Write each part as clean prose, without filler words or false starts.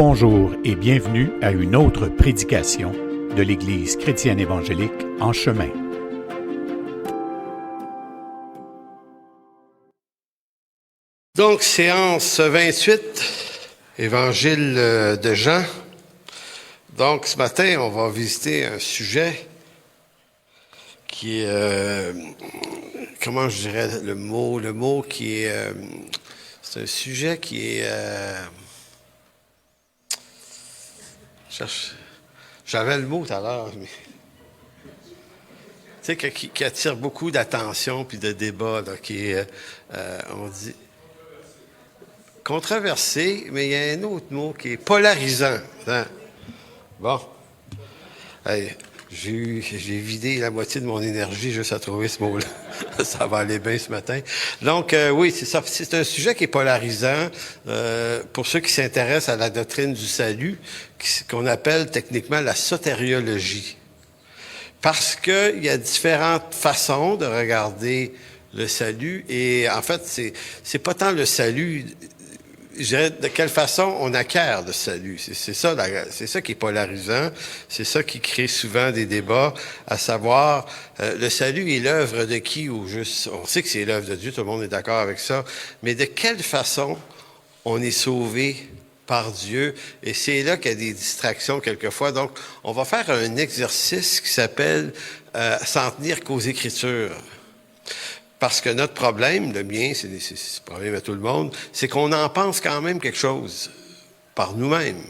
Bonjour et bienvenue à une autre prédication de l'Église chrétienne évangélique En Chemin. Donc, séance 28, Évangile de Jean. Donc, ce matin, on va visiter un sujet qui est, comment je dirais le mot qui est, c'est un sujet qui est, j'avais le mot tout à l'heure, mais tu sais, qui attire beaucoup d'attention puis de débat, là, qui est, on dit, controversé, mais il y a un autre mot qui est polarisant. Hein? Bon. Hey, j'ai vidé la moitié de mon énergie juste à trouver ce mot-là. Ça va aller bien ce matin. Donc, oui, c'est ça. C'est un sujet qui est polarisant pour ceux qui s'intéressent à la doctrine du salut, qu'on appelle techniquement la sotériologie. Parce qu'il y a différentes façons de regarder le salut. Et en fait, c'est pas tant le salut, je dirais de quelle façon on acquiert le salut. C'est ça qui est polarisant. C'est ça qui crée souvent des débats, à savoir, le salut est l'œuvre de qui ou juste, on sait que c'est l'œuvre de Dieu, tout le monde est d'accord avec ça, mais de quelle façon on est sauvé par Dieu, et c'est là qu'il y a des distractions quelquefois. Donc, on va faire un exercice qui s'appelle s'en tenir qu'aux Écritures. Parce que notre problème, le mien, c'est le problème à tout le monde, c'est qu'on en pense quand même quelque chose par nous-mêmes.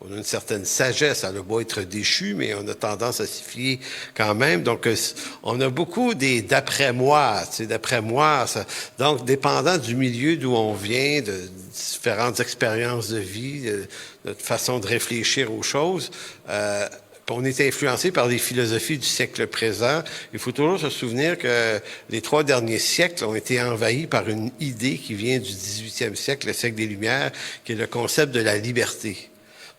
On a une certaine sagesse, ça doit pas être déchu, mais on a tendance à s'y fier quand même. Donc, on a beaucoup des d'après-moi, tu sais, d'après-moi. Donc, dépendant du milieu d'où on vient, de différentes expériences de vie, de notre façon de réfléchir aux choses, on est influencé par les philosophies du siècle présent. Il faut toujours se souvenir que les 3 derniers siècles ont été envahis par une idée qui vient du 18e siècle, le siècle des Lumières, qui est le concept de la liberté.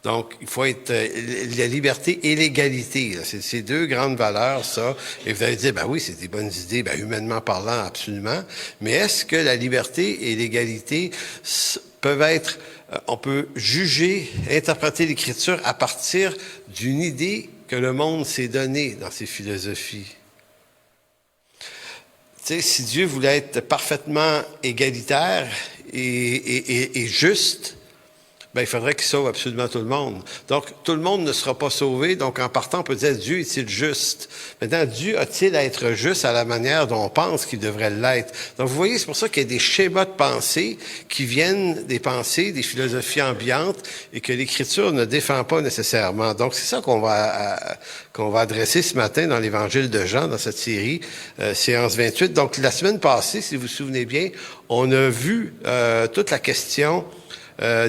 Donc, il faut être la liberté et l'égalité. C'est ces 2 grandes valeurs, ça. Et vous allez dire, ben oui, c'est des bonnes idées, ben humainement parlant, absolument. Mais est-ce que la liberté et l'égalité peuvent être, on peut juger, interpréter l'Écriture à partir d'une idée que le monde s'est donnée dans ses philosophies? Tu sais, si Dieu voulait être parfaitement égalitaire et juste, ben, il faudrait qu'il sauve absolument tout le monde. Donc, tout le monde ne sera pas sauvé. Donc, en partant, on peut dire, Dieu est-il juste? Maintenant, Dieu a-t-il à être juste à la manière dont on pense qu'il devrait l'être? Donc, vous voyez, c'est pour ça qu'il y a des schémas de pensée qui viennent des pensées, des philosophies ambiantes et que l'Écriture ne défend pas nécessairement. Donc, c'est ça qu'on va adresser ce matin dans l'Évangile de Jean, dans cette série, séance 28. Donc, la semaine passée, si vous vous souvenez bien, on a vu toute la question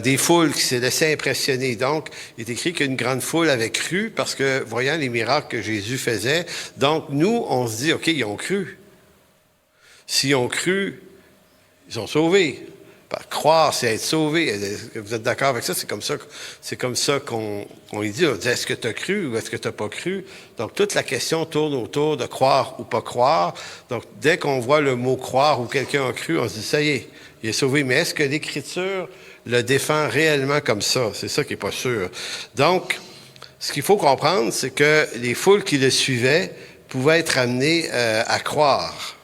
des foules qui s'est laissé impressionner. Donc, il est écrit qu'une grande foule avait cru parce que, voyant les miracles que Jésus faisait, donc nous, on se dit, OK, ils ont cru. S'ils ont cru, ils sont sauvés. Croire, c'est être sauvé. Vous êtes d'accord avec ça? C'est comme ça qu'on lui dit. On dit, est-ce que tu as cru ou est-ce que tu n'as pas cru? Donc, toute la question tourne autour de croire ou pas croire. Donc, dès qu'on voit le mot croire ou quelqu'un a cru, on se dit, ça y est, il est sauvé. Mais est-ce que l'Écriture le défend réellement comme ça? C'est ça qui est pas sûr. Donc, ce qu'il faut comprendre, c'est que les foules qui le suivaient pouvaient être amenées à croire.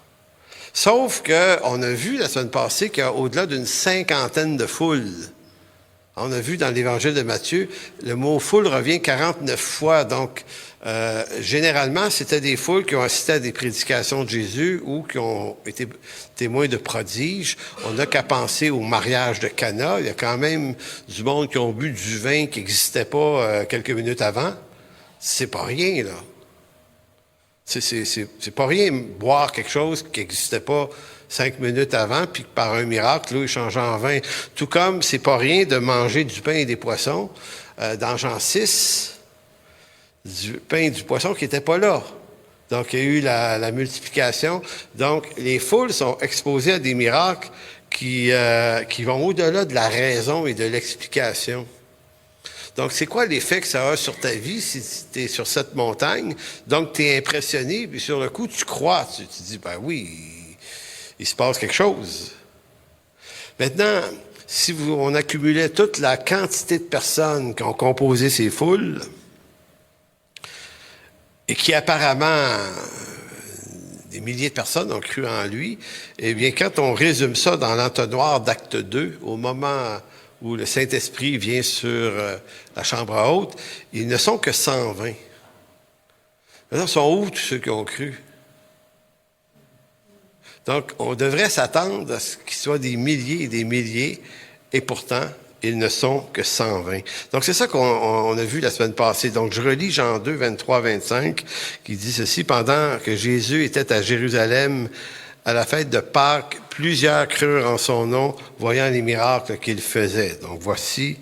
Sauf que on a vu la semaine passée qu'il y a au-delà d'une 50aine de foules. On a vu dans l'Évangile de Matthieu, le mot « foule » revient 49 fois. Donc, généralement, c'était des foules qui ont assisté à des prédications de Jésus ou qui ont été témoins de prodiges. On n'a qu'à penser au mariage de Cana. Il y a quand même du monde qui ont bu du vin qui n'existait pas quelques minutes avant. C'est pas rien, là. C'est pas rien boire quelque chose qui n'existait pas 5 minutes avant, puis que par un miracle, là, il changeait en vin. Tout comme c'est pas rien de manger du pain et des poissons. Dans Jean 6, du pain et du poisson qui n'étaient pas là. Donc, il y a eu la multiplication. Donc, les foules sont exposées à des miracles qui vont au-delà de la raison et de l'explication. Donc, c'est quoi l'effet que ça a sur ta vie si tu es sur cette montagne? Donc, tu es impressionné, puis sur le coup, tu crois. Tu dis, ben oui, il se passe quelque chose. Maintenant, si on accumulait toute la quantité de personnes qui ont composé ces foules, et qui apparemment, des milliers de personnes ont cru en lui, eh bien, quand on résume ça dans l'entonnoir d'Acte 2, au moment où le Saint-Esprit vient sur la chambre haute, ils ne sont que 120. Maintenant, sont où tous ceux qui ont cru? Donc, on devrait s'attendre à ce qu'il soit des milliers et des milliers, et pourtant, ils ne sont que 120. Donc, c'est ça qu'on a vu la semaine passée. Donc, je relis Jean 2, 23, 25, qui dit ceci: « Pendant que Jésus était à Jérusalem, à la fête de Pâques, plusieurs crurent en son nom, voyant les miracles qu'il faisait. » Donc, voici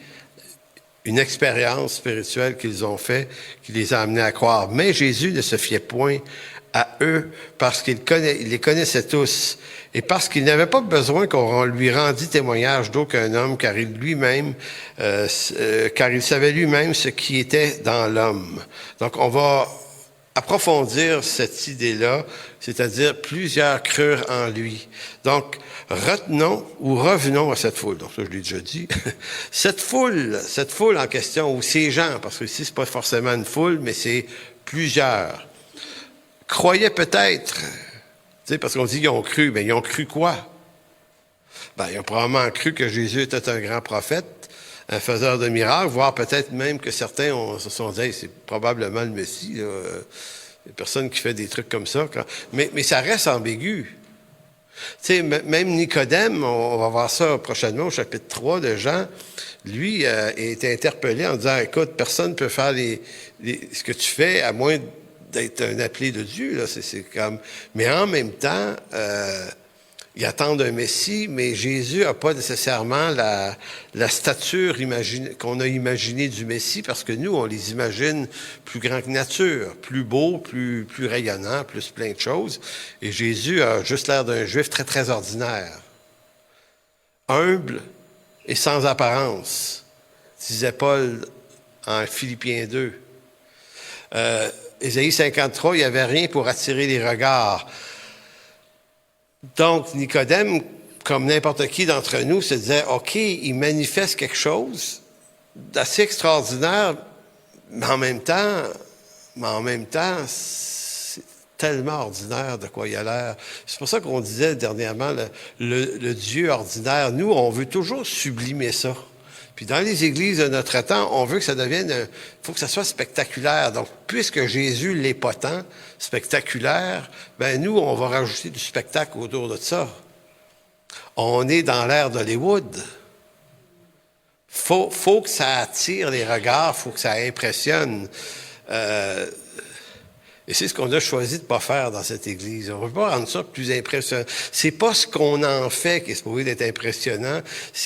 une expérience spirituelle qu'ils ont fait, qui les a amenés à croire. Mais Jésus ne se fiait point à eux, parce qu'il les connaissait tous, et parce qu'il n'avait pas besoin qu'on lui rendît témoignage d'aucun homme, car il savait lui-même ce qui était dans l'homme. Donc, on va approfondir cette idée-là, c'est-à-dire plusieurs crurent en lui. Donc, revenons à cette foule. Donc, ça, je l'ai déjà dit. Cette foule en question, ou ces gens, parce que ici, c'est pas forcément une foule, mais c'est plusieurs, croyaient peut-être, tu sais, parce qu'on dit qu'ils ont cru, mais ils ont cru quoi? Ben, ils ont probablement cru que Jésus était un grand prophète, un faiseur de miracles, voire peut-être même que certains se sont dit, hey, c'est probablement le Messie, là. Il y a personne qui fait des trucs comme ça. Mais ça reste ambigu. Tu sais, même Nicodème, on va voir ça prochainement au chapitre 3 de Jean, lui a été interpellé en disant, écoute, personne ne peut faire ce que tu fais à moins d'être un appelé de Dieu. Là. C'est comme... Mais en même temps, ils attendent un Messie, mais Jésus n'a pas nécessairement la stature qu'on a imaginée du Messie, parce que nous, on les imagine plus grands que nature, plus beaux, plus rayonnants, plus plein de choses. Et Jésus a juste l'air d'un Juif très, très ordinaire. Humble et sans apparence, disait Paul en Philippiens 2. Ésaïe 53, il n'y avait rien pour attirer les regards. Donc, Nicodème, comme n'importe qui d'entre nous, se disait, OK, il manifeste quelque chose d'assez extraordinaire, mais en même temps, c'est tellement ordinaire de quoi il a l'air. C'est pour ça qu'on disait dernièrement, le Dieu ordinaire, nous, on veut toujours sublimer ça. Puis dans les églises de notre temps, on veut que ça devienne, il faut que ça soit spectaculaire. Donc, puisque Jésus l'est pas tant spectaculaire, ben nous, on va rajouter du spectacle autour de ça. On est dans l'ère d'Hollywood. Faut que ça attire les regards, faut que ça impressionne. Et c'est ce qu'on a choisi de pas faire dans cette église. On ne veut pas rendre ça plus impressionnant. C'est pas ce qu'on en fait qui est supposé d'être impressionnant.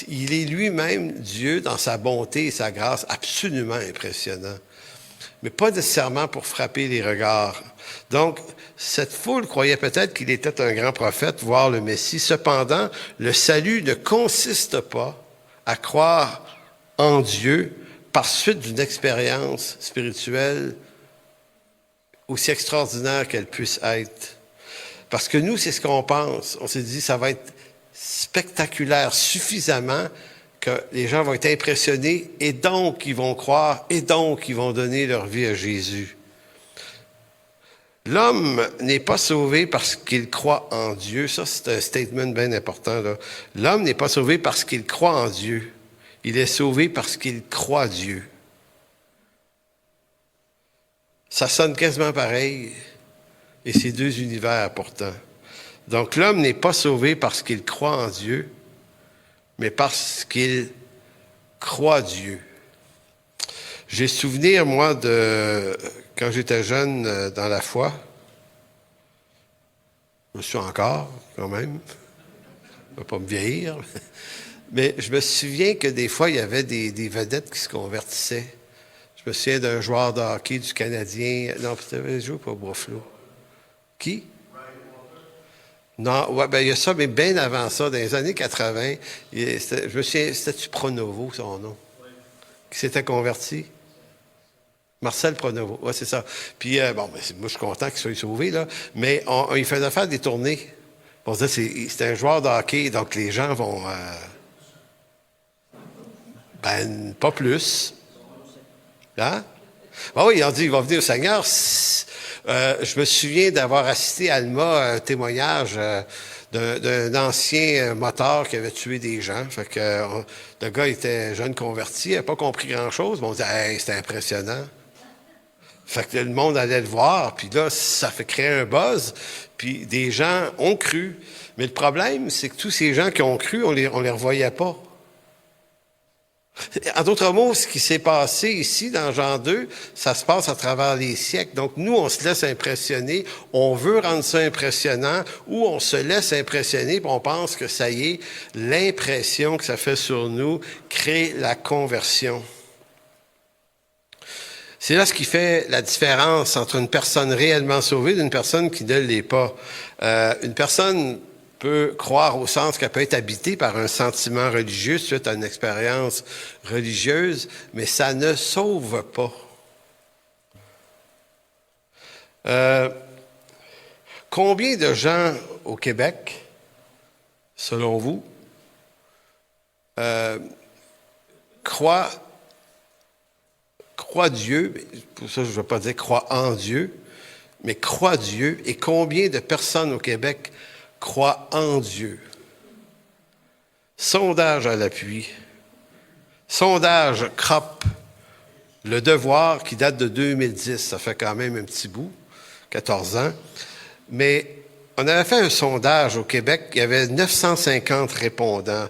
Il est lui-même, Dieu, dans sa bonté et sa grâce, absolument impressionnant. Mais pas nécessairement pour frapper les regards. Donc, cette foule croyait peut-être qu'il était un grand prophète, voire le Messie. Cependant, le salut ne consiste pas à croire en Dieu par suite d'une expérience spirituelle aussi extraordinaire qu'elle puisse être. Parce que nous, c'est ce qu'on pense. On s'est dit, ça va être spectaculaire suffisamment que les gens vont être impressionnés et donc ils vont croire et donc ils vont donner leur vie à Jésus. L'homme n'est pas sauvé parce qu'il croit en Dieu. Ça, c'est un statement bien important, là. L'homme n'est pas sauvé parce qu'il croit en Dieu. Il est sauvé parce qu'il croit Dieu. Ça sonne quasiment pareil, et c'est deux univers pourtant. Donc l'homme n'est pas sauvé parce qu'il croit en Dieu, mais parce qu'il croit Dieu. J'ai souvenir, moi, de quand j'étais jeune dans la foi, je suis encore, quand même, je ne vais pas me vieillir, mais je me souviens que des fois, il y avait des vedettes qui se convertissaient. Je me souviens d'un joueur de hockey du Canadien. Non, tu avais joué pour Buffalo. Qui? Non, ouais, ben, il y a ça, mais bien avant ça, dans les années 80, je me souviens, c'était-tu Pronovo, son nom? Qui s'était converti? Marcel Pronovo, oui, c'est ça. Puis, bon, ben, moi, je suis content qu'il soit sauvé, là, mais il faisait faire des tournées. On se disait, c'était un joueur de hockey, donc les gens vont... Ben, pas plus. Hein? Ben oui, ils ont dit, il va venir au Seigneur. Je me souviens d'avoir assisté à Alma à un témoignage d'un ancien motard qui avait tué des gens. Fait que le gars était jeune converti, il n'avait pas compris grand-chose, mais on disait, hey, c'était impressionnant. Fait que le monde allait le voir, puis là, ça fait créer un buzz, puis des gens ont cru. Mais le problème, c'est que tous ces gens qui ont cru, on les revoyait pas. En d'autres mots, ce qui s'est passé ici, dans Jean 2, ça se passe à travers les siècles. Donc, nous, on se laisse impressionner, on veut rendre ça impressionnant, ou on se laisse impressionner, puis on pense que ça y est, l'impression que ça fait sur nous crée la conversion. C'est là ce qui fait la différence entre une personne réellement sauvée et une personne qui ne l'est pas. Une personne peut croire au sens qu'elle peut être habitée par un sentiment religieux suite à une expérience religieuse, mais ça ne sauve pas. Combien de gens au Québec, selon vous, croient Dieu, pour ça je ne veux pas dire croient en Dieu, mais croient Dieu, et combien de personnes au Québec croient en Dieu? Sondage à l'appui. Sondage CROP, Le Devoir, qui date de 2010, ça fait quand même un petit bout, 14 ans, mais on avait fait un sondage au Québec, il y avait 950 répondants,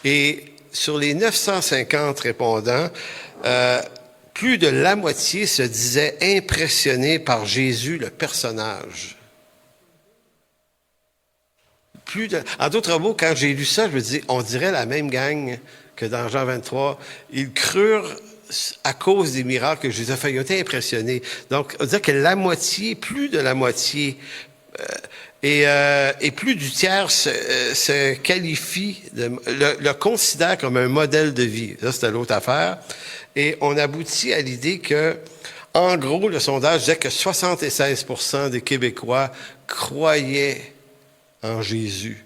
et sur les 950 répondants, plus de la moitié se disait impressionné par Jésus, le personnage. En d'autres mots, quand j'ai lu ça, je me dis, on dirait la même gang que dans Jean 23. Ils crurent à cause des miracles que Jésus a fait. Ils ont été impressionnés. Donc, on dirait que la moitié, plus de la moitié, et plus du tiers se qualifie, le considère comme un modèle de vie. Ça, c'était l'autre affaire. Et on aboutit à l'idée que, en gros, le sondage disait que 76% des Québécois croyaient en Jésus.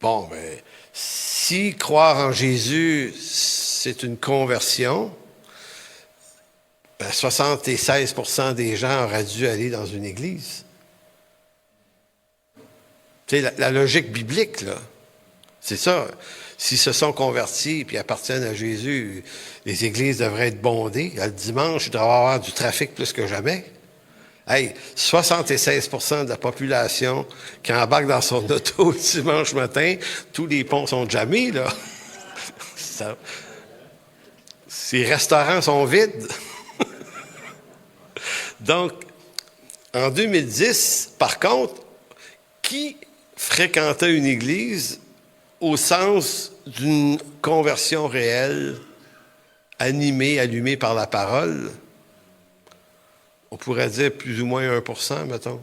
Bon, mais si croire en Jésus, c'est une conversion, ben 76% des gens auraient dû aller dans une église. Tu sais, la logique biblique, là, c'est ça. S'ils se sont convertis et appartiennent à Jésus, les églises devraient être bondées. Le dimanche, il devrait y avoir du trafic plus que jamais. Hey, 76% de la population qui embarque dans son auto le dimanche matin, tous les ponts sont jammés, là. Ces restaurants sont vides. Donc, en 2010, par contre, qui fréquentait une église au sens d'une conversion réelle, animée, allumée par la parole? On pourrait dire plus ou moins 1%, mettons.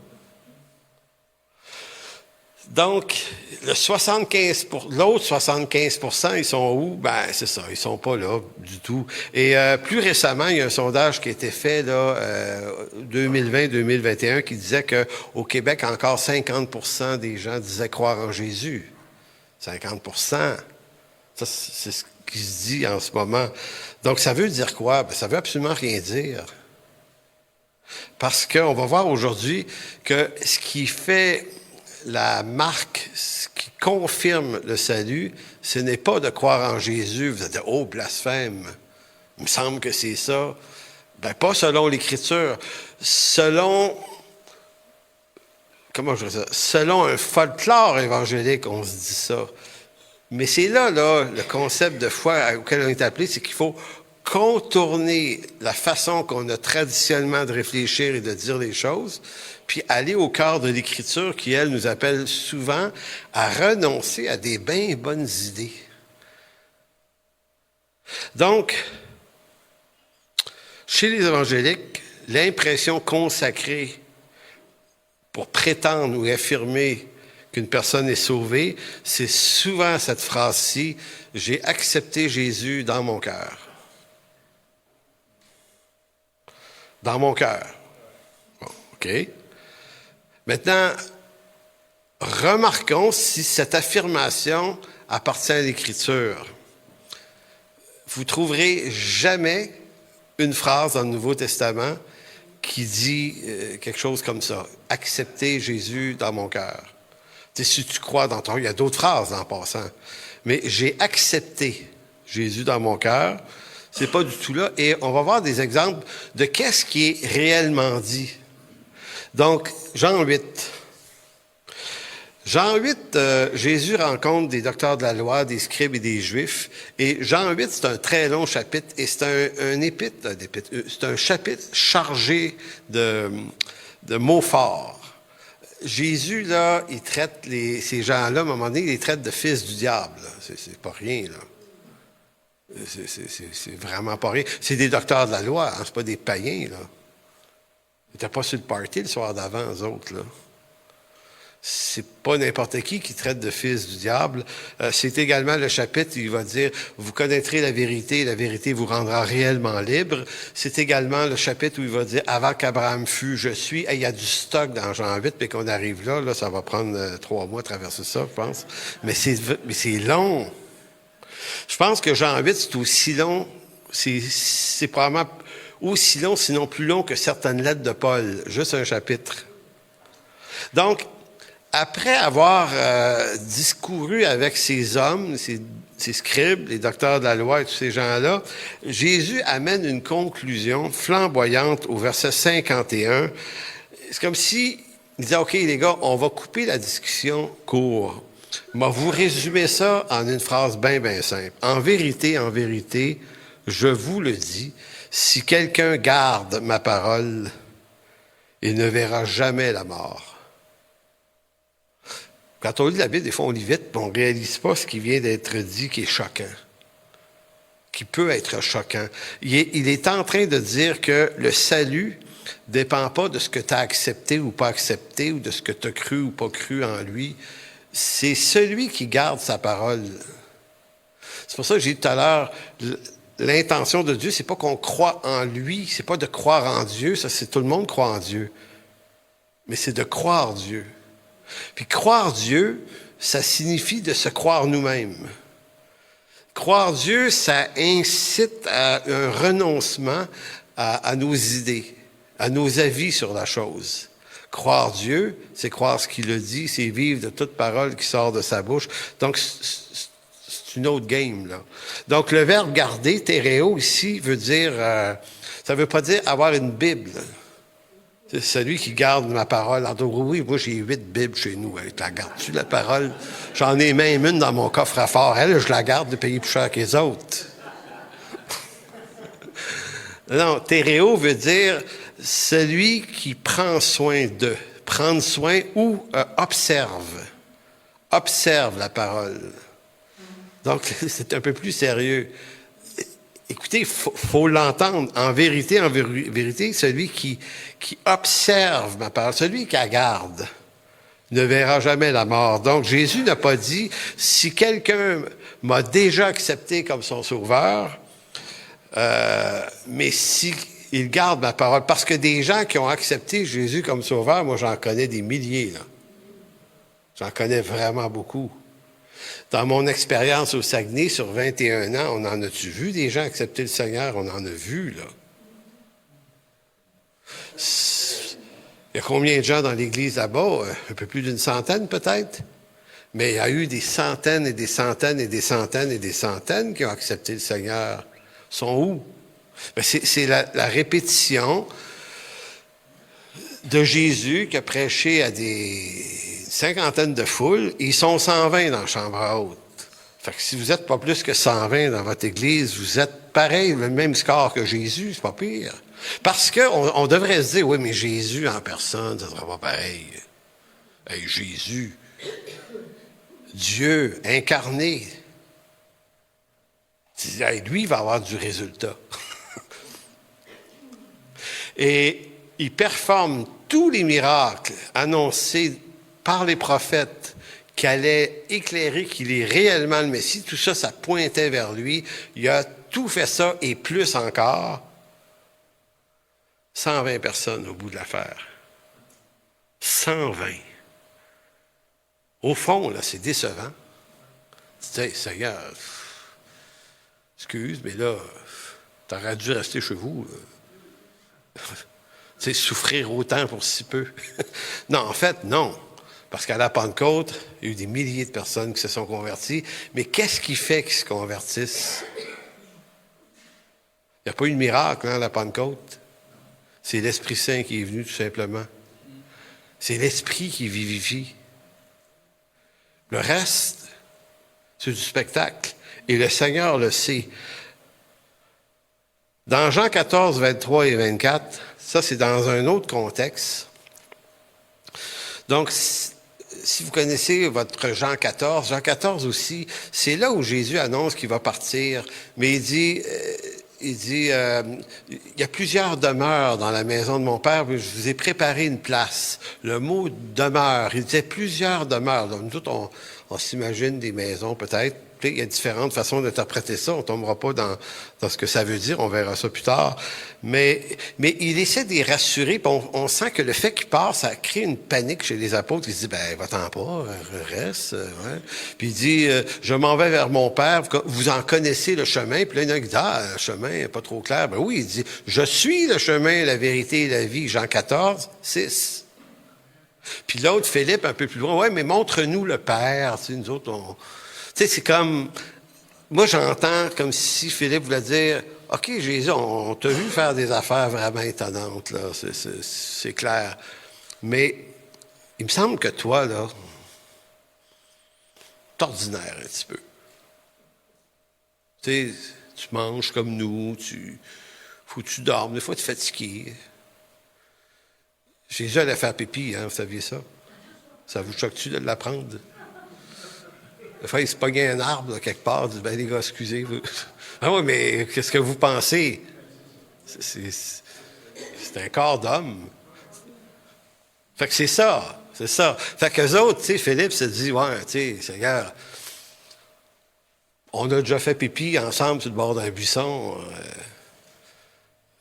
Donc, l'autre 75%, ils sont où? Ben, c'est ça, ils sont pas là du tout. Et plus récemment, il y a un sondage qui a été fait, là, 2020-2021, qui disait qu'au Québec, encore 50% des gens disaient croire en Jésus. 50%. Ça, c'est ce qui se dit en ce moment. Donc, ça veut dire quoi? Ben, ça veut absolument rien dire. Parce qu'on va voir aujourd'hui que ce qui fait la marque, ce qui confirme le salut, ce n'est pas de croire en Jésus. Vous allez dire, oh, blasphème. Il me semble que c'est ça. Ben, pas selon l'Écriture. Selon un folklore évangélique, on se dit ça. Mais c'est là, le concept de foi auquel on est appelé, c'est qu'il faut contourner la façon qu'on a traditionnellement de réfléchir et de dire les choses, puis aller au cœur de l'Écriture qui, elle, nous appelle souvent à renoncer à des bien bonnes idées. Donc, chez les évangéliques, l'impression consacrée pour prétendre ou affirmer qu'une personne est sauvée, c'est souvent cette phrase-ci, « J'ai accepté Jésus dans mon cœur ». Dans mon cœur. Bon, OK. Maintenant, remarquons si cette affirmation appartient à l'Écriture. vous trouverez jamais une phrase dans le Nouveau Testament qui dit quelque chose comme ça. « Accepter Jésus dans mon cœur ». Si tu crois dans ton cœur, il y a d'autres phrases en passant. Mais j'ai accepté Jésus dans mon cœur, c'est pas du tout là. Et on va voir des exemples de qu'est-ce qui est réellement dit. Donc, Jean 8. Jean 8, Jésus rencontre des docteurs de la loi, des scribes et des juifs. Et Jean 8, c'est un très long chapitre et c'est c'est un chapitre chargé de mots forts. Jésus, là, il traite ces gens-là, à un moment donné, il les traite de fils du diable. C'est pas rien, là. C'est vraiment pas rien. C'est des docteurs de la loi, hein, c'est pas des païens, là. Ils n'étaient pas sur le party le soir d'avant, eux autres, là. C'est pas n'importe qui traite de fils du diable. C'est également le chapitre où il va dire « Vous connaîtrez la vérité vous rendra réellement libre ». C'est également le chapitre où il va dire « Avant qu'Abraham fût, je suis ». Il y a du stock dans Jean 8, puis qu'on arrive là, ça va prendre 3 mois à traverser ça, je pense. Mais c'est long. Je pense que Jean 8, c'est aussi long, c'est probablement aussi long, sinon plus long que certaines lettres de Paul, juste un chapitre. Donc, après avoir discouru avec ces hommes, ces scribes, les docteurs de la loi et tous ces gens-là, Jésus amène une conclusion flamboyante au verset 51. C'est comme si il disait, OK, les gars, on va couper la discussion court. Je vais vous résumer ça en une phrase bien simple. En vérité, je vous le dis, si quelqu'un garde ma parole, il ne verra jamais la mort. Quand on lit la Bible, des fois, on lit vite, mais on ne réalise pas ce qui vient d'être dit qui est choquant, qui peut être choquant. Il est en train de dire que le salut ne dépend pas de ce que tu as accepté ou pas accepté, ou de ce que tu as cru ou pas cru en lui. C'est celui qui garde sa parole. C'est pour ça que j'ai dit tout à l'heure, l'intention de Dieu, c'est pas qu'on croit en lui, c'est pas de croire en Dieu, ça c'est tout le monde croit en Dieu, mais c'est de croire Dieu. Puis croire Dieu, ça signifie de se croire nous-mêmes. Croire Dieu, ça incite à un renoncement à nos idées, à nos avis sur la chose. Croire Dieu, c'est croire ce qu'il a dit, c'est vivre de toute parole qui sort de sa bouche. Donc, c'est une autre game, là. Donc, le verbe garder, théréo, ici, veut dire, ça veut pas dire avoir une Bible. C'est celui qui garde ma parole. Alors, oui, moi, j'ai 8 Bibles chez nous. La gardes-tu, la parole? J'en ai même une dans mon coffre à fort. Elle, je la garde de payer plus cher que les autres. Non, théréo veut dire celui qui prend soin de. Prendre soin ou observe. Observe la parole. Donc, c'est un peu plus sérieux. Écoutez, faut l'entendre. En vérité, celui qui observe ma parole, celui qui la garde, ne verra jamais la mort. Donc, Jésus n'a pas dit, si quelqu'un m'a déjà accepté comme son sauveur, mais si il garde ma parole, parce que des gens qui ont accepté Jésus comme sauveur, moi, j'en connais des milliers, là. J'en connais vraiment beaucoup. Dans mon expérience au Saguenay, sur 21 ans, on en a-tu vu des gens accepter le Seigneur? On en a vu, là. Il y a combien de gens dans l'église là-bas? Un peu plus d'une centaine, peut-être? Mais il y a eu des centaines et des centaines et des centaines et des centaines qui ont accepté le Seigneur. Ils sont où? Ben c'est la répétition de Jésus qui a prêché à des cinquantaine de foules, ils sont 120 dans la chambre haute. Fait que si vous n'êtes pas plus que 120 dans votre église, vous êtes pareil, le même score que Jésus, c'est pas pire. Parce qu'on devrait se dire, oui, mais Jésus en personne, ça ne sera pas pareil. Hey, Jésus, Dieu incarné, hey, lui, il va avoir du résultat. Et il performe tous les miracles annoncés par les prophètes qui allaient éclairer qu'il est réellement le Messie. Tout ça, ça pointait vers lui. Il a tout fait ça et plus encore. 120 personnes au bout de l'affaire. 120. Au fond, là, c'est décevant. Tu dis, hey, Seigneur, Excuse, mais là, t'aurais dû rester chez vous. Tu sais, souffrir autant pour si peu. Non, en fait, non. Parce qu'à la Pentecôte, il y a eu des milliers de personnes qui se sont converties. Mais qu'est-ce qui fait qu'ils se convertissent? Il n'y a pas eu de miracle, à la Pentecôte. C'est l'Esprit Saint qui est venu, tout simplement. C'est l'Esprit qui vivifie. Le reste, c'est du spectacle. Et le Seigneur le sait. Dans Jean 14, 23 et 24, ça c'est dans un autre contexte. Donc, si vous connaissez votre Jean 14 aussi, c'est là où Jésus annonce qu'il va partir. Mais il dit, il y a plusieurs demeures dans la maison de mon Père, je vous ai préparé une place. Le mot demeure, il disait plusieurs demeures. Donc, nous autres, on s'imagine des maisons peut-être. Il y a différentes façons d'interpréter ça. On ne tombera pas dans ce que ça veut dire. On verra ça plus tard. Mais il essaie de les rassurer. Puis on sent que le fait qu'il part, ça crée une panique chez les apôtres. Ils se disent, va-t'en pas, reste. Ouais. Puis il dit, je m'en vais vers mon Père. Vous en connaissez le chemin. Puis là, il y en a qui disent, le chemin n'est pas trop clair. Oui, il dit, je suis le chemin, la vérité et la vie. Jean 14, 6. Puis l'autre, Philippe, un peu plus loin, ouais, mais montre-nous le Père. Tu sais, nous autres, tu sais, c'est comme... Moi, j'entends comme si Philippe voulait dire, « OK, Jésus, on t'a vu faire des affaires vraiment étonnantes, là, c'est clair. Mais il me semble que toi, là, t'es ordinaire un petit peu. Tu sais, tu manges comme nous, faut que tu dormes, des fois, tu es fatigué. Jésus allait faire pipi, hein, vous saviez ça? Ça vous choque-tu de l'apprendre? Des fois, il se pognait un arbre, là, quelque part, il dit, les gars, excusez. Ah oui, mais qu'est-ce que vous pensez? C'est un corps d'homme. Fait que c'est ça. Fait qu'eux autres, tu sais, Philippe se dit, ouais, tu sais, Seigneur, on a déjà fait pipi ensemble sur le bord d'un buisson.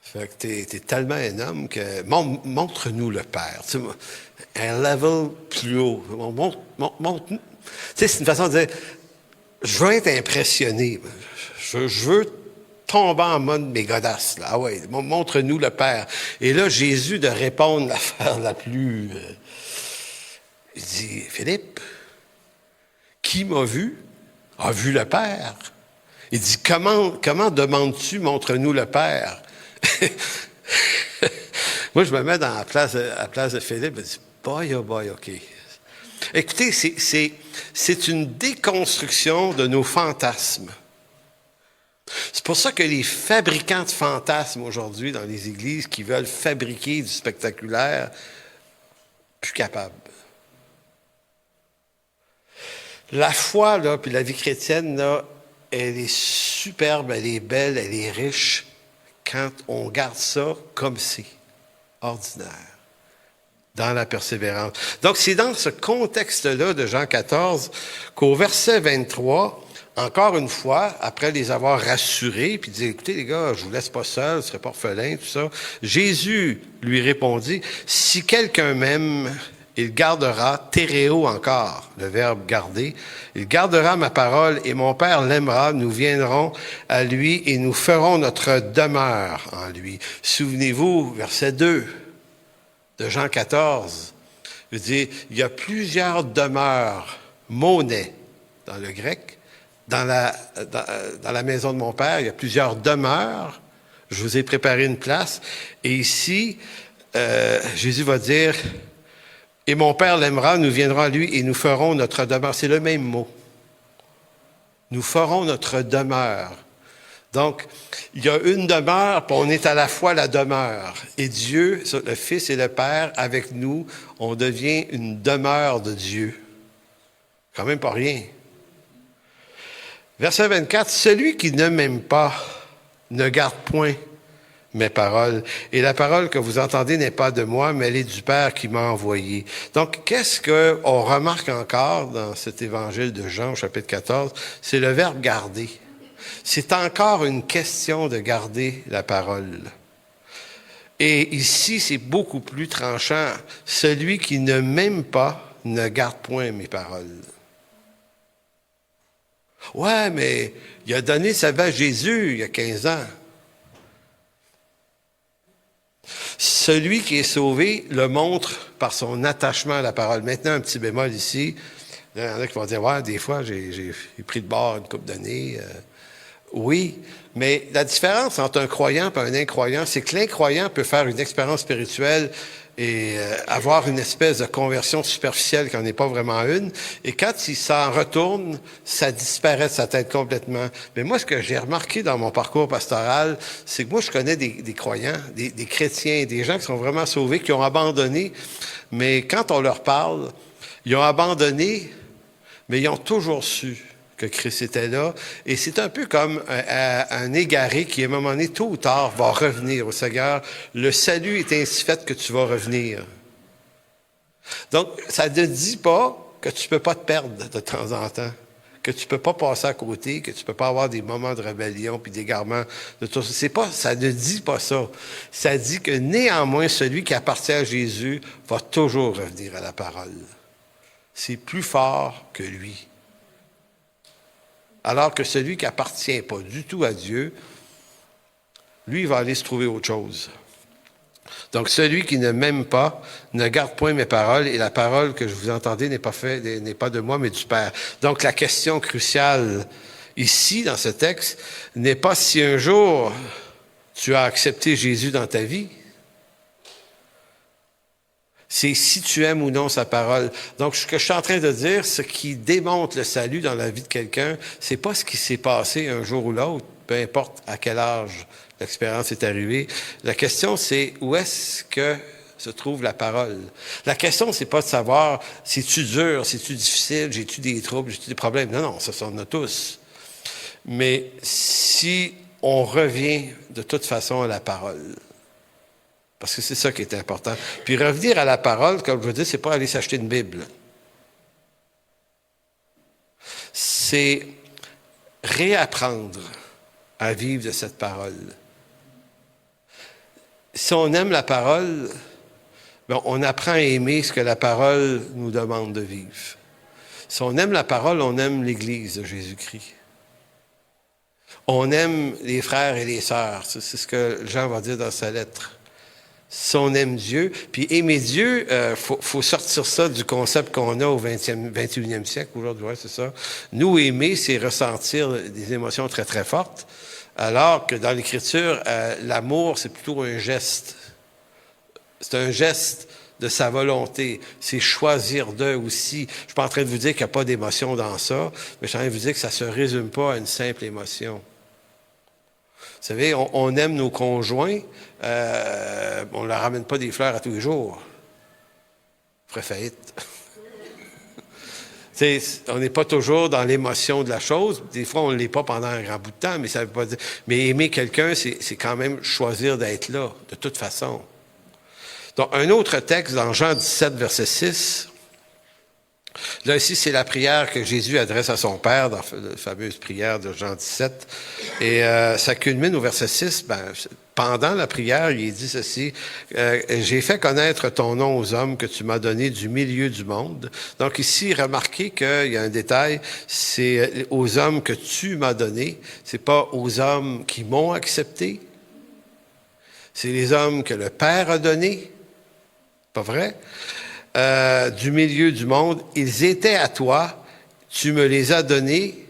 Fait que t'es tellement un homme que... Montre-nous le Père. Tu sais, un level plus haut. Montre-nous. Tu sais, c'est une façon de dire, je veux être impressionné. Je veux tomber en mode mégodasse. Là. Ah ouais, montre-nous le Père. Et là, Jésus de répondre l'affaire la plus... il dit, Philippe, qui m'a vu, a vu le Père. Il dit, comment demandes-tu, montre-nous le Père? Moi, je me mets à la place de Philippe, je dis, boy, OK. Écoutez, c'est une déconstruction de nos fantasmes. C'est pour ça que les fabricants de fantasmes aujourd'hui dans les églises qui veulent fabriquer du spectaculaire, plus capables. La foi, là, puis la vie chrétienne, là, elle est superbe, elle est belle, elle est riche quand on garde ça comme c'est, ordinaire. Dans la persévérance. Donc, c'est dans ce contexte-là de Jean 14 qu'au verset 23, encore une fois, après les avoir rassurés, puis dire, écoutez les gars, je vous laisse pas seul, je ne serai pas orphelin, tout ça, Jésus lui répondit, si quelqu'un m'aime, il gardera, téréo encore, le verbe garder, il gardera ma parole et mon Père l'aimera, nous viendrons à lui et nous ferons notre demeure en lui. Souvenez-vous, verset 2. De Jean 14, je dis, il y a plusieurs demeures, monnaie dans le grec, dans la maison de mon Père, il y a plusieurs demeures, je vous ai préparé une place, et ici, Jésus va dire, et mon Père l'aimera, nous viendrons à lui et nous ferons notre demeure. C'est le même mot. Nous ferons notre demeure. Donc, il y a une demeure, puis on est à la fois la demeure. Et Dieu, le Fils et le Père, avec nous, on devient une demeure de Dieu. Quand même pas rien. Verset 24, « Celui qui ne m'aime pas ne garde point mes paroles. Et la parole que vous entendez n'est pas de moi, mais elle est du Père qui m'a envoyé. » Donc, qu'est-ce qu'on remarque encore dans cet évangile de Jean, chapitre 14? C'est le verbe « garder ». C'est encore une question de garder la parole. Et ici, c'est beaucoup plus tranchant. Celui qui ne m'aime pas ne garde point mes paroles. Ouais, mais il a donné sa vie à Jésus il y a 15 ans. Celui qui est sauvé le montre par son attachement à la parole. Maintenant, un petit bémol ici. Il y en a qui vont dire, ouais, des fois, j'ai pris de bord une couple d'années. Oui, mais la différence entre un croyant et un incroyant, c'est que l'incroyant peut faire une expérience spirituelle et avoir une espèce de conversion superficielle qui n'en est pas vraiment une. Et quand il s'en retourne, ça disparaît de sa tête complètement. Mais moi, ce que j'ai remarqué dans mon parcours pastoral, c'est que moi, je connais des croyants, des chrétiens, des gens qui sont vraiment sauvés, qui ont abandonné. Mais quand on leur parle, ils ont abandonné, mais ils ont toujours su que Christ était là. Et c'est un peu comme un égaré qui, à un moment donné, tôt ou tard, va revenir au Seigneur. Le salut est ainsi fait que tu vas revenir. Donc, ça ne dit pas que tu ne peux pas te perdre de temps en temps, que tu ne peux pas passer à côté, que tu ne peux pas avoir des moments de rébellion puis d'égarement de tout ça. Ça ne dit pas ça. Ça dit que néanmoins, celui qui appartient à Jésus va toujours revenir à la parole. C'est plus fort que lui. Alors que celui qui n'appartient pas du tout à Dieu, lui, il va aller se trouver autre chose. Donc, celui qui ne m'aime pas ne garde point mes paroles, et la parole que je vous entendez n'est pas de moi, mais du Père. Donc, la question cruciale ici, dans ce texte, n'est pas si un jour tu as accepté Jésus dans ta vie, c'est si tu aimes ou non sa parole. Donc, ce que je suis en train de dire, ce qui démontre le salut dans la vie de quelqu'un, c'est pas ce qui s'est passé un jour ou l'autre, peu importe à quel âge l'expérience est arrivée. La question, c'est où est-ce que se trouve la parole? La question, c'est pas de savoir c'est-tu dur, c'est-tu difficile, j'ai-tu des troubles, j'ai-tu des problèmes. Non, ça, on en a tous. Mais si on revient de toute façon à la parole, parce que c'est ça qui est important. Puis revenir à la parole, comme je veux dire, c'est pas aller s'acheter une Bible. C'est réapprendre à vivre de cette parole. Si on aime la parole, bien, on apprend à aimer ce que la parole nous demande de vivre. Si on aime la parole, on aime l'Église de Jésus-Christ. On aime les frères et les sœurs. C'est ce que Jean va dire dans sa lettre. Si on aime Dieu, puis aimer Dieu, faut sortir ça du concept qu'on a au 21e siècle aujourd'hui, ouais, c'est ça. Nous, aimer, c'est ressentir des émotions très, très fortes, alors que dans l'Écriture, l'amour, c'est plutôt un geste. C'est un geste de sa volonté. C'est choisir d'eux aussi. Je suis pas en train de vous dire qu'il n'y a pas d'émotion dans ça, mais je suis en train de vous dire que ça ne se résume pas à une simple émotion. Vous savez, on aime nos conjoints, on ne leur ramène pas des fleurs à tous les jours. On ferait faillite. On n'est pas toujours dans l'émotion de la chose. Des fois, on ne l'est pas pendant un grand bout de temps, mais ça veut pas dire. Mais aimer quelqu'un, c'est quand même choisir d'être là, de toute façon. Donc, un autre texte dans Jean 17, verset 6. Là, ici, c'est la prière que Jésus adresse à son Père, dans la fameuse prière de Jean 17. Et ça culmine au verset 6. Pendant la prière, il dit ceci, « J'ai fait connaître ton nom aux hommes que tu m'as donné du milieu du monde. » Donc ici, remarquez qu'il y a un détail, c'est aux hommes que tu m'as donné. C'est pas aux hommes qui m'ont accepté. C'est les hommes que le Père a donnés. Pas vrai? Du milieu du monde, ils étaient à toi, tu me les as donnés,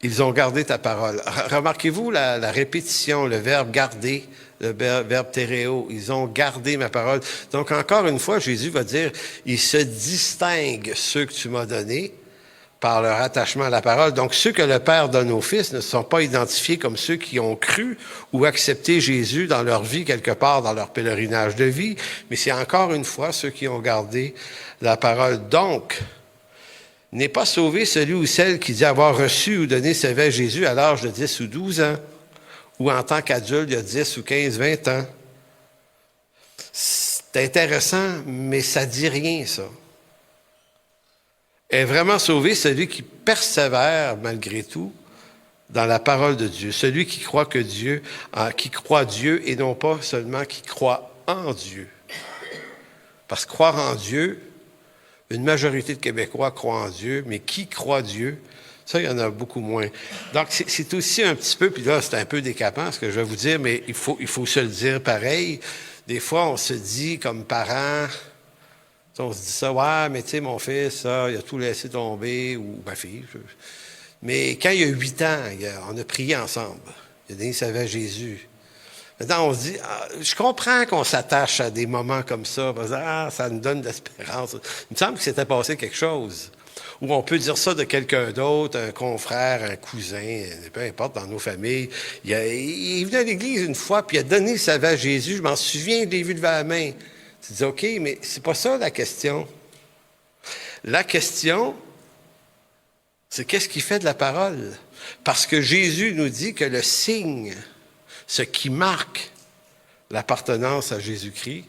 ils ont gardé ta parole. Remarquez-vous la répétition, le verbe garder, le verbe téréo, ils ont gardé ma parole. Donc encore une fois, Jésus va dire, ils se distinguent ceux que tu m'as donnés par leur attachement à la parole. Donc ceux que le Père donne aux fils ne sont pas identifiés comme ceux qui ont cru ou accepté Jésus dans leur vie, quelque part dans leur pèlerinage de vie, mais c'est encore une fois ceux qui ont gardé la parole. Donc, n'est pas sauvé celui ou celle qui dit avoir reçu ou donné sa vie à Jésus à l'âge de 10 ou 12 ans, ou en tant qu'adulte, il y a 10 ou 15, 20 ans. C'est intéressant, mais ça dit rien, ça. Est vraiment sauvé celui qui persévère malgré tout dans la parole de Dieu, celui qui croit que Dieu, qui croit Dieu et non pas seulement qui croit en Dieu. Parce que croire en Dieu, une majorité de Québécois croient en Dieu, mais qui croit Dieu, Ça, il y en a beaucoup moins. Donc, c'est aussi un petit peu, puis là, c'est un peu décapant ce que je vais vous dire, mais il faut se le dire pareil. Des fois, on se dit, comme parents, on se dit ça, ouais, mais tu sais, mon fils, ça, il a tout laissé tomber, ou ma fille. Mais quand il y a 8 ans, on a prié ensemble. Il a donné sa vie à Jésus. Maintenant, on se dit, je comprends qu'on s'attache à des moments comme ça, parce que ça nous donne de l'espérance. Il me semble que s'était passé quelque chose. Ou on peut dire ça de quelqu'un d'autre, un confrère, un cousin, peu importe, dans nos familles. Il est venu à l'église une fois, puis il a donné sa vie à Jésus. Je m'en souviens, je l'ai vu devant la main. Tu dis, OK, mais c'est pas ça la question. La question, c'est qu'est-ce qu'il fait de la parole? Parce que Jésus nous dit que le signe, ce qui marque l'appartenance à Jésus-Christ,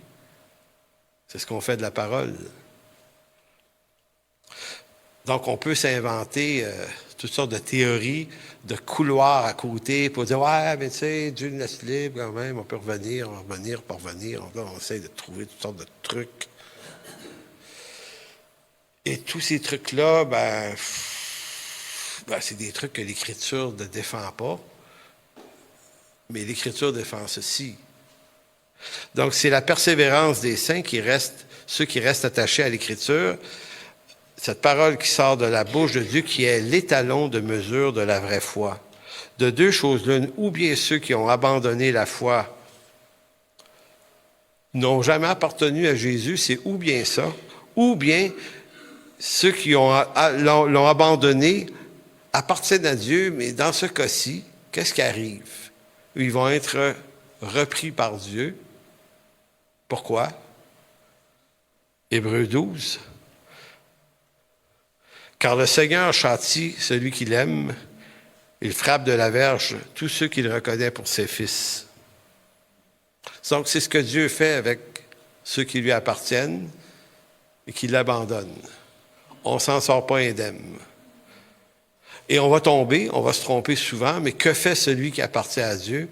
c'est ce qu'on fait de la parole. Donc, on peut s'inventer toutes sortes de théories, de couloirs à côté pour dire, ouais, mais tu sais, Dieu nous laisse libre quand même, on peut revenir, pas revenir. On essaie de trouver toutes sortes de trucs. Et tous ces trucs-là, c'est des trucs que l'Écriture ne défend pas, mais l'Écriture défend ceci. Donc, c'est la persévérance des saints ceux qui restent attachés à l'Écriture, cette parole qui sort de la bouche de Dieu, qui est l'étalon de mesure de la vraie foi. De deux choses l'une, ou bien ceux qui ont abandonné la foi n'ont jamais appartenu à Jésus, c'est ou bien ça, ou bien ceux qui l'ont abandonné appartiennent à Dieu, mais dans ce cas-ci, qu'est-ce qui arrive? Ils vont être repris par Dieu. Pourquoi? Hébreux 12. Car le Seigneur châtie celui qu'il aime, il frappe de la verge tous ceux qu'il reconnaît pour ses fils. Donc, c'est ce que Dieu fait avec ceux qui lui appartiennent et qui l'abandonnent. On ne s'en sort pas indemne. Et on va tomber, on va se tromper souvent, mais que fait celui qui appartient à Dieu?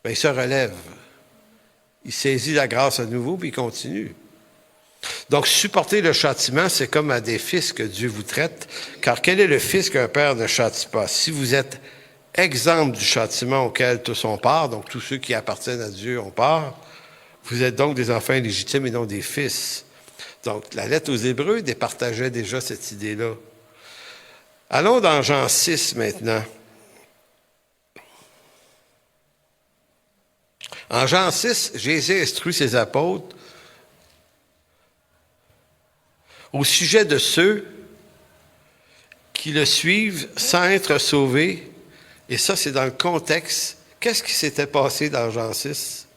Il se relève. Il saisit la grâce à nouveau, puis il continue. Donc, supporter le châtiment, c'est comme à des fils que Dieu vous traite, car quel est le fils qu'un père ne châtie pas? Si vous êtes exempt du châtiment auquel tous ont part, donc tous ceux qui appartiennent à Dieu ont part, vous êtes donc des enfants illégitimes et non des fils. Donc, la lettre aux Hébreux départageait déjà cette idée-là. Allons dans Jean 6 maintenant. En Jean 6, Jésus instruit ses apôtres au sujet de ceux qui le suivent sans être sauvés. Et ça, c'est dans le contexte. Qu'est-ce qui s'était passé dans Jean 6?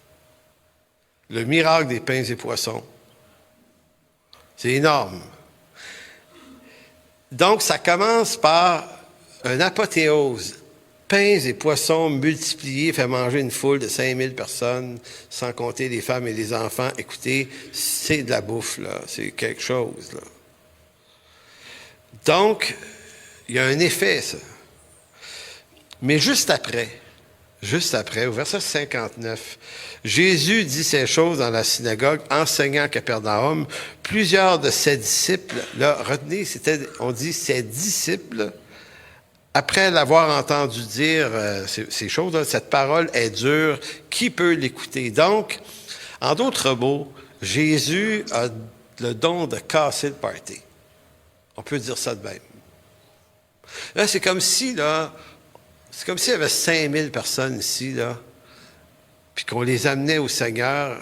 Le miracle des pains et poissons. C'est énorme. Donc, ça commence par une apothéose. Pains et poissons multipliés fait manger une foule de 5000 personnes, sans compter les femmes et les enfants. Écoutez, c'est de la bouffe, là. C'est quelque chose, là. Donc, il y a un effet, ça. Mais juste après, au verset 59, Jésus dit ces choses dans la synagogue, enseignant à Capernaum. Plusieurs de ses disciples, là, retenez, on dit ses disciples, après l'avoir entendu dire ces choses-là, cette parole est dure, qui peut l'écouter? Donc, en d'autres mots, Jésus a le don de casser le party. On peut dire ça de même. Là, c'est comme s'il y avait 5000 personnes ici, là, puis qu'on les amenait au Seigneur,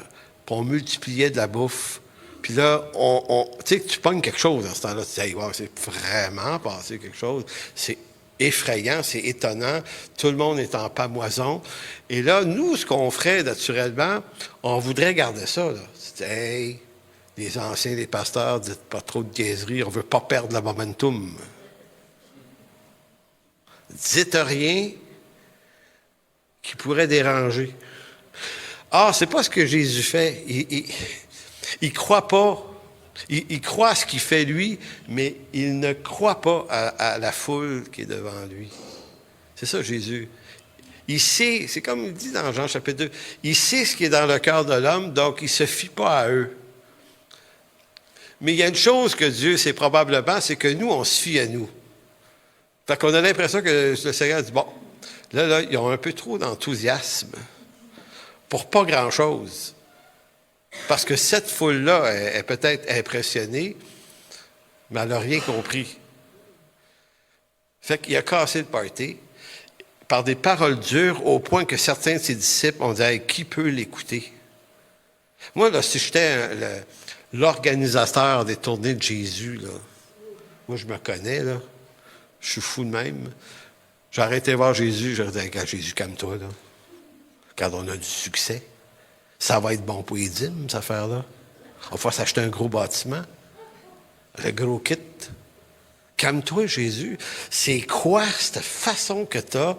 puis on multipliait de la bouffe. Puis là, tu sais, tu pognes quelque chose dans ce temps-là, tu dis, wow, c'est vraiment passé quelque chose. C'est effrayant, c'est étonnant. Tout le monde est en pamoison. Et là, nous, ce qu'on ferait naturellement, on voudrait garder ça, là. C'est, hey, les anciens, les pasteurs, dites pas trop de niaiseries, on veut pas perdre le momentum. Dites rien qui pourrait déranger. Ah, c'est pas ce que Jésus fait. Il croit pas. Il croit à ce qu'il fait lui, mais il ne croit pas à la foule qui est devant lui. C'est ça, Jésus. Il sait, c'est comme il dit dans Jean chapitre 2, il sait ce qui est dans le cœur de l'homme, donc il ne se fie pas à eux. Mais il y a une chose que Dieu sait probablement, c'est que nous, on se fie à nous. Fait qu'on a l'impression que le Seigneur dit, bon, là, ils ont un peu trop d'enthousiasme pour pas grand-chose. Parce que cette foule-là est peut-être impressionnée, mais elle n'a rien compris. Fait qu'il a cassé le party par des paroles dures au point que certains de ses disciples ont dit hey, « Qui peut l'écouter? » Moi, là, si j'étais l'organisateur des tournées de Jésus, là, moi, je me connais, là. Je suis fou de même. J'aurais été voir Jésus, j'aurais dit « Jésus, calme-toi, là. Quand on a du succès, ça va être bon pour les dîmes, cette affaire-là. On va s'acheter un gros bâtiment, le gros kit. Calme-toi, Jésus. C'est quoi cette façon que tu as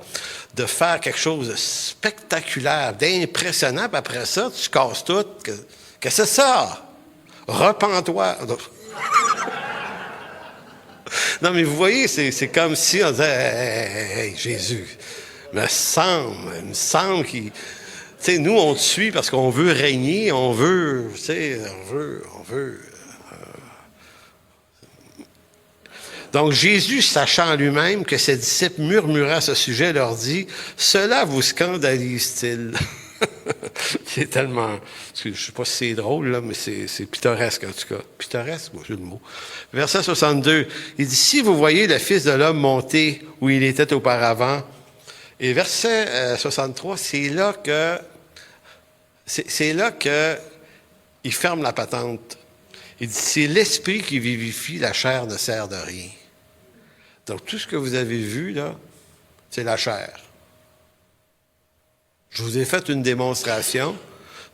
de faire quelque chose de spectaculaire, d'impressionnant, puis après ça, tu casses tout. Qu'est-ce que c'est ça? Repens-toi. Non, mais vous voyez, c'est comme si on disait hey, Jésus, il me semble qu'il... Tu sais, nous, on te suit parce qu'on veut régner, on veut... Donc, Jésus, sachant lui-même que ses disciples murmuraient à ce sujet, leur dit « Cela vous scandalise-t-il? » C'est tellement... Je ne sais pas si c'est drôle, là, mais c'est pittoresque, en tout cas. Pittoresque, moi, j'ai le mot. Verset 62, il dit « Si vous voyez le Fils de l'homme monter où il était auparavant... » Et verset 63, c'est là que il ferme la patente. Il dit « C'est l'esprit qui vivifie, la chair ne sert de rien. » Donc, tout ce que vous avez vu, là, c'est la chair. Je vous ai fait une démonstration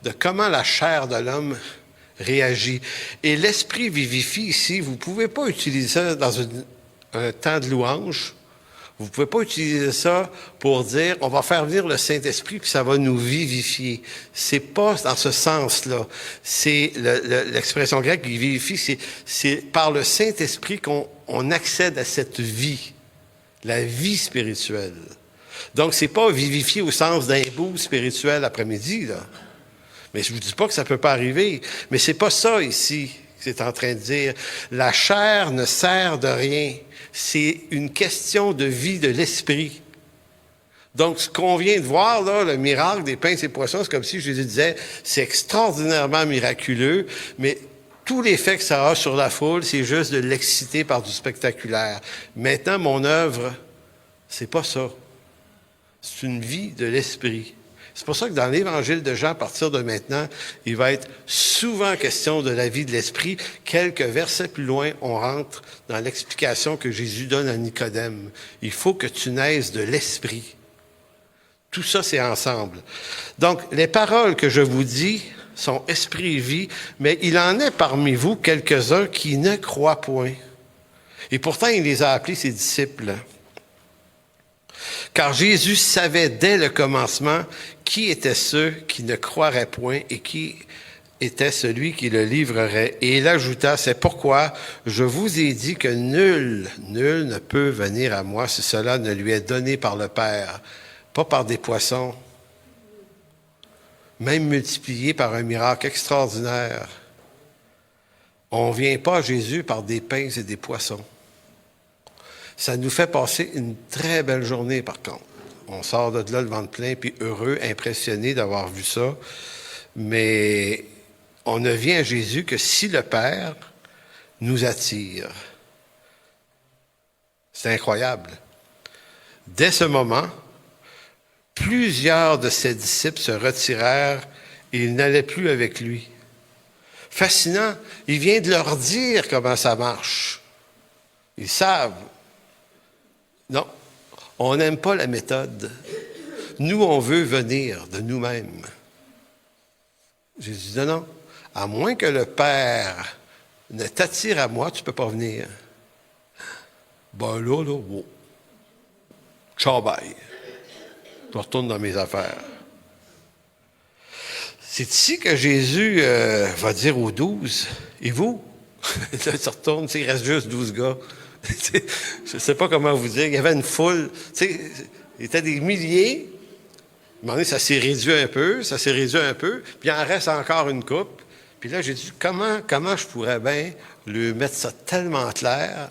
de comment la chair de l'homme réagit. Et l'esprit vivifie ici, vous ne pouvez pas utiliser ça dans un temps de louange. Vous ne pouvez pas utiliser ça pour dire on va faire venir le Saint-Esprit puis ça va nous vivifier. C'est pas dans ce sens-là. C'est l'expression grecque qui vivifie, c'est par le Saint-Esprit qu'on accède à cette vie, la vie spirituelle. Donc, c'est pas vivifier au sens d'un bout spirituel après-midi, là. Mais je vous dis pas que ça peut pas arriver. Mais c'est pas ça ici que c'est en train de dire. La chair ne sert de rien. C'est une question de vie de l'esprit. Donc, ce qu'on vient de voir, là, le miracle des pains et des poissons, c'est comme si Jésus disait, c'est extraordinairement miraculeux, mais tout l'effet que ça a sur la foule, c'est juste de l'exciter par du spectaculaire. Maintenant, mon œuvre, c'est pas ça. C'est une vie de l'esprit. C'est pour ça que dans l'Évangile de Jean, à partir de maintenant, il va être souvent question de la vie de l'esprit. Quelques versets plus loin, on rentre dans l'explication que Jésus donne à Nicodème. Il faut que tu naisses de l'esprit. Tout ça, c'est ensemble. Donc, les paroles que je vous dis sont esprit et vie, mais il en est parmi vous quelques-uns qui ne croient point. Et pourtant, il les a appelés ses disciples. Car Jésus savait dès le commencement qui étaient ceux qui ne croiraient point et qui était celui qui le livrerait. Et il ajouta, c'est pourquoi je vous ai dit que nul ne peut venir à moi si cela ne lui est donné par le Père, pas par des poissons, même multiplié par un miracle extraordinaire. On ne vient pas à Jésus par des pains et des poissons. Ça nous fait passer une très belle journée, par contre. On sort de là le ventre plein, puis heureux, impressionné d'avoir vu ça. Mais on ne vient à Jésus que si le Père nous attire. C'est incroyable. Dès ce moment, plusieurs de ses disciples se retirèrent et ils n'allaient plus avec lui. Fascinant. Il vient de leur dire comment ça marche. Ils savent. Non, on n'aime pas la méthode. Nous, on veut venir de nous-mêmes. Jésus dit non, à moins que le Père ne t'attire à moi, tu ne peux pas venir. Ben là, wow. Ciao, bye. Je retourne dans mes affaires. C'est ici que Jésus va dire aux 12, et vous? Là, il retourne, il reste juste 12 gars. Je ne sais pas comment vous dire. Il y avait une foule. Il y était des milliers. À un moment donné, ça s'est réduit un peu, puis il en reste encore une couple. Puis là, j'ai dit, comment je pourrais bien lui mettre ça tellement clair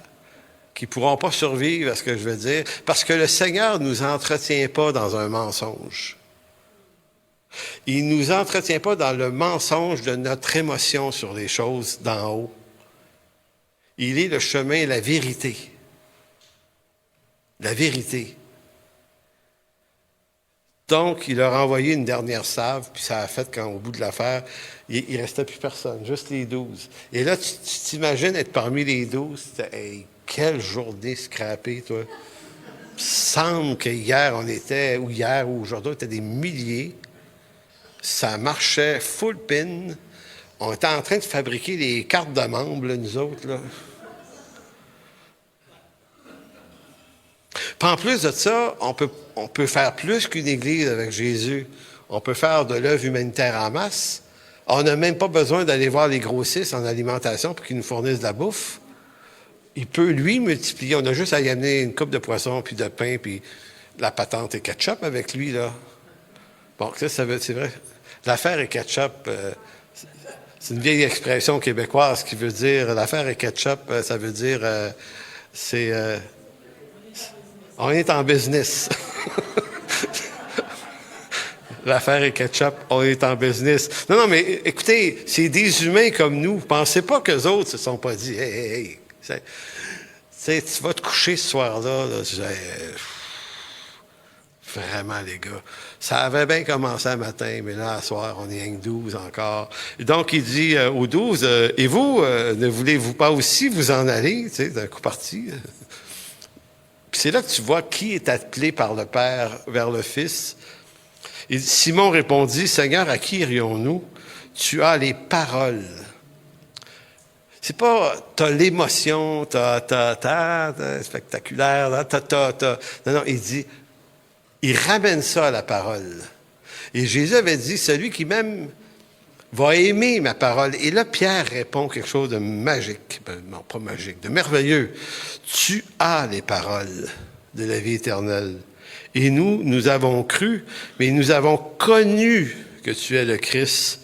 qui ne pourront pas survivre à ce que je veux dire, parce que le Seigneur ne nous entretient pas dans un mensonge. Il ne nous entretient pas dans le mensonge de notre émotion sur les choses d'en haut. Il est le chemin et la vérité. La vérité. Donc, il leur a envoyé une dernière salve, puis ça a fait qu'au bout de l'affaire, il ne restait plus personne, juste les 12. Et là, tu t'imagines être parmi les 12, hey, quelle journée scrapée, toi. Il semble qu'hier, on était, ou hier, ou aujourd'hui, on était des milliers. Ça marchait full pin. On était en train de fabriquer les cartes de membres, là, nous autres, là. Puis en plus de ça, on peut faire plus qu'une église avec Jésus. On peut faire de l'œuvre humanitaire en masse. On n'a même pas besoin d'aller voir les grossistes en alimentation pour qu'ils nous fournissent de la bouffe. Il peut, lui, multiplier. On a juste à y amener une coupe de poisson, puis de pain, puis de la patente et ketchup avec lui, là. Bon, ça c'est vrai. L'affaire est ketchup, c'est une vieille expression québécoise qui veut dire, l'affaire est ketchup, ça veut dire, on est en business. L'affaire est ketchup, on est en business. Non, mais écoutez, c'est des humains comme nous. Pensez pas qu'eux autres se sont pas dit, hey. Tu vas te coucher ce soir-là, là, vraiment, les gars. Ça avait bien commencé un matin, mais là, à soir, on est rien que 12 encore. Et donc, il dit aux 12, et vous, ne voulez-vous pas aussi vous en aller, tu sais, d'un coup parti? Puis c'est là que tu vois qui est appelé par le Père vers le Fils. Et Simon répondit, Seigneur, à qui irions-nous? Tu as les paroles. C'est pas, t'as l'émotion, t'as spectaculaire, là, Non, il dit, il ramène ça à la parole. Et Jésus avait dit, celui qui m'aime va aimer ma parole. Et là, Pierre répond quelque chose de magique. Non, pas magique, de merveilleux. Tu as les paroles de la vie éternelle. Et nous avons cru, mais nous avons connu que tu es le Christ,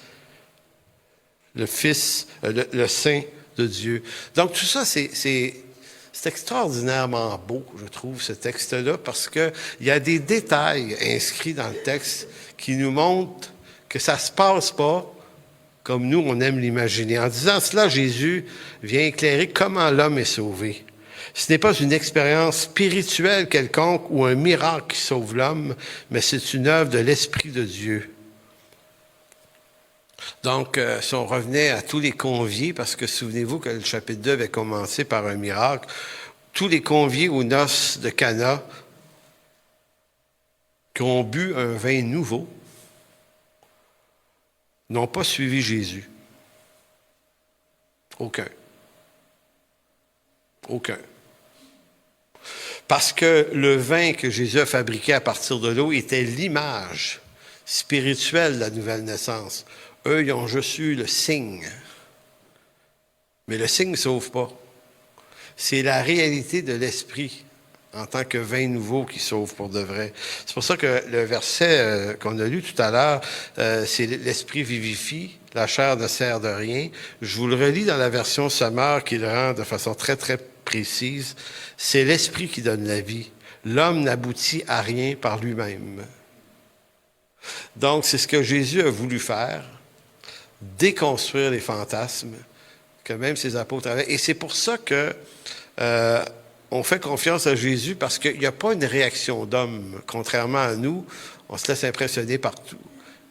le Fils, le Saint de Dieu. Donc, tout ça, c'est extraordinairement beau, je trouve, ce texte-là, parce qu'il y a des détails inscrits dans le texte qui nous montrent que ça ne se passe pas comme nous, on aime l'imaginer. En disant cela, Jésus vient éclairer comment l'homme est sauvé. Ce n'est pas une expérience spirituelle quelconque ou un miracle qui sauve l'homme, mais c'est une œuvre de l'Esprit de Dieu. Donc, si on revenait à tous les conviés, parce que souvenez-vous que le chapitre 2 avait commencé par un miracle, tous les conviés aux noces de Cana qui ont bu un vin nouveau n'ont pas suivi Jésus. Aucun. Parce que le vin que Jésus a fabriqué à partir de l'eau était l'image spirituelle de la nouvelle naissance. Eux, ils ont juste eu le signe. Mais le signe ne sauve pas. C'est la réalité de l'esprit en tant que vin nouveau qui sauve pour de vrai. C'est pour ça que le verset qu'on a lu tout à l'heure, c'est l'esprit vivifie, la chair ne sert de rien. Je vous le relis dans la version Sommaire qui le rend de façon très, très précise. C'est l'esprit qui donne la vie. L'homme n'aboutit à rien par lui-même. Donc, c'est ce que Jésus a voulu faire, déconstruire les fantasmes que même ses apôtres avaient. Et c'est pour ça que on fait confiance à Jésus, parce qu'il n'y a pas une réaction d'homme. Contrairement à nous, on se laisse impressionner partout.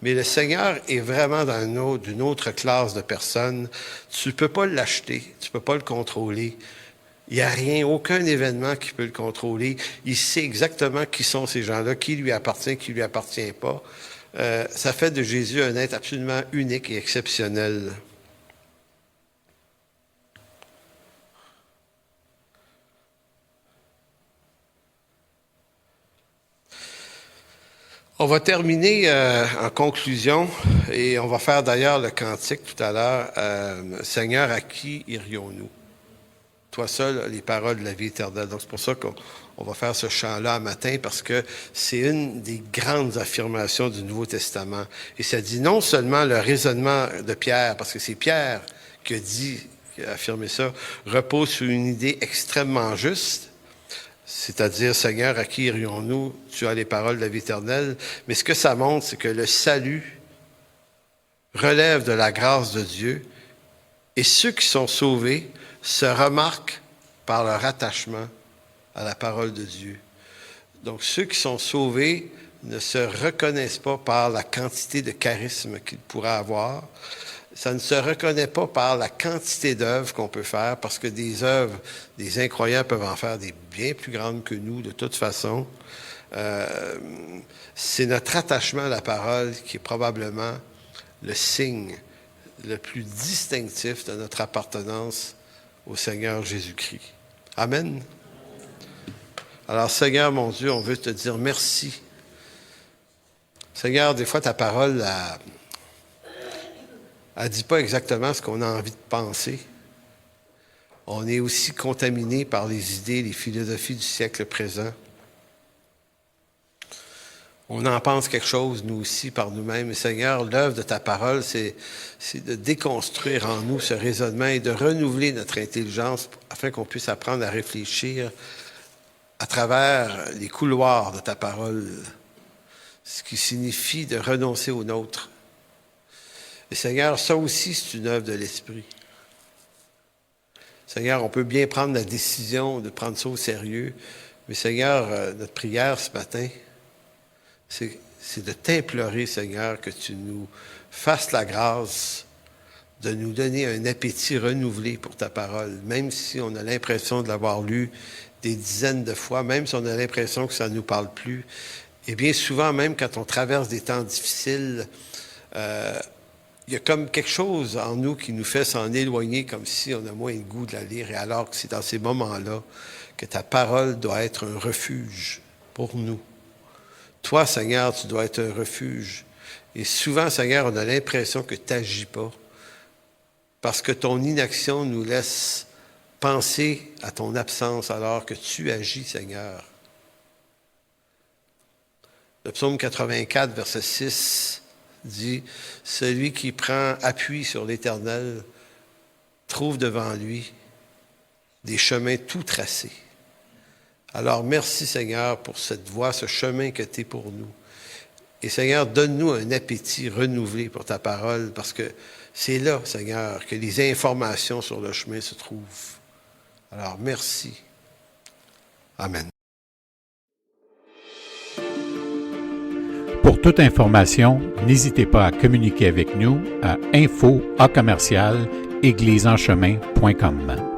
Mais le Seigneur est vraiment d'une autre classe de personnes. Tu ne peux pas l'acheter, tu ne peux pas le contrôler. Il n'y a rien, aucun événement qui peut le contrôler. Il sait exactement qui sont ces gens-là, qui lui appartient, qui ne lui appartient pas. Ça fait de Jésus un être absolument unique et exceptionnel. On va terminer en conclusion, et on va faire d'ailleurs le cantique tout à l'heure. Seigneur, à qui irions-nous? Toi seul, les paroles de la vie éternelle. Donc c'est pour ça qu'on va faire ce chant-là matin, parce que c'est une des grandes affirmations du Nouveau Testament. Et ça dit non seulement le raisonnement de Pierre, parce que c'est Pierre qui a dit qui a affirmé ça, repose sur une idée extrêmement juste, c'est-à-dire, Seigneur, à qui irions-nous? Tu as les paroles de la vie éternelle. Mais ce que ça montre, c'est que le salut relève de la grâce de Dieu et ceux qui sont sauvés se remarquent par leur attachement à la parole de Dieu. Donc, ceux qui sont sauvés ne se reconnaissent pas par la quantité de charisme qu'ils pourraient avoir. Ça ne se reconnaît pas par la quantité d'œuvres qu'on peut faire, parce que des œuvres, des incroyants peuvent en faire des bien plus grandes que nous, de toute façon. C'est notre attachement à la parole qui est probablement le signe le plus distinctif de notre appartenance au Seigneur Jésus-Christ. Amen. Alors, Seigneur, mon Dieu, on veut te dire merci. Seigneur, des fois, ta parole, elle ne dit pas exactement ce qu'on a envie de penser. On est aussi contaminé par les idées, les philosophies du siècle présent. On en pense quelque chose, nous aussi, par nous-mêmes. Et Seigneur, l'œuvre de ta parole, c'est de déconstruire en nous ce raisonnement et de renouveler notre intelligence afin qu'on puisse apprendre à réfléchir à travers les couloirs de ta parole, ce qui signifie de renoncer au nôtre. Et Seigneur, ça aussi, c'est une œuvre de l'Esprit. Seigneur, on peut bien prendre la décision de prendre ça au sérieux, mais Seigneur, notre prière ce matin, c'est de t'implorer, Seigneur, que tu nous fasses la grâce de nous donner un appétit renouvelé pour ta parole, même si on a l'impression de l'avoir lu des dizaines de fois, même si on a l'impression que ça ne nous parle plus. Et bien souvent, même quand on traverse des temps difficiles, il y a comme quelque chose en nous qui nous fait s'en éloigner, comme si on a moins le goût de la lire, et alors que c'est dans ces moments-là que ta parole doit être un refuge pour nous. Toi, Seigneur, tu dois être un refuge. Et souvent, Seigneur, on a l'impression que tu n'agis pas, parce que ton inaction nous laisse penser à ton absence alors que tu agis, Seigneur. Le psaume 84, verset 6, dit « Celui qui prend appui sur l'Éternel trouve devant lui des chemins tout tracés. » Alors, merci, Seigneur, pour cette voie, ce chemin que tu es pour nous. Et Seigneur, donne-nous un appétit renouvelé pour ta parole, parce que c'est là, Seigneur, que les informations sur le chemin se trouvent. Alors, merci. Amen. Pour toute information, n'hésitez pas à communiquer avec nous à info@égliseenchemin.com.